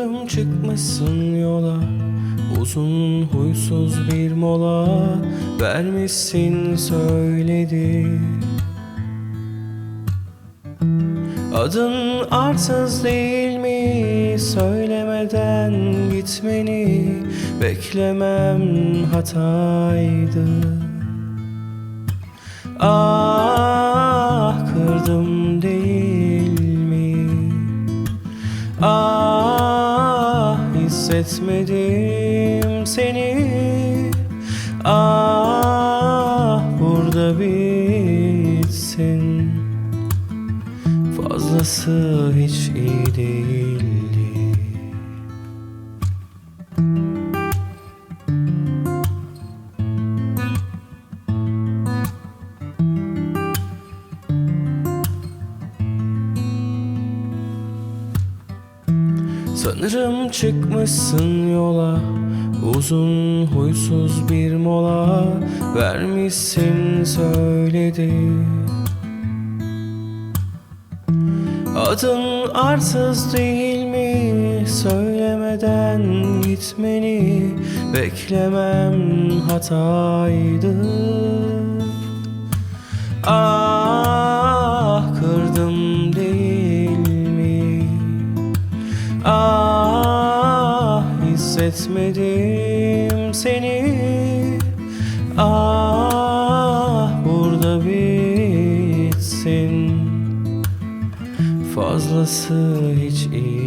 Sanırım çıkmışsın yola, uzun huysuz bir mola. Vermişsin söyledi. Adın arsız değil mi? Söylemeden gitmeni. Beklemem hataydı. Ah kırdım, değil mi? Ah hissetmedim seni. Ah burada bitsin. Fazlası hiç iyi değildi. Sanırım çıkmışsın yola, uzun huysuz bir mola. Vermişsin söyledi. Adın arsız değil mi? Söylemeden gitmeni. Beklemem hataydı. Ah kırdım, değil mi? Ah hissetmedim seni. Ah burada bitsin. Fazlası hiç iyi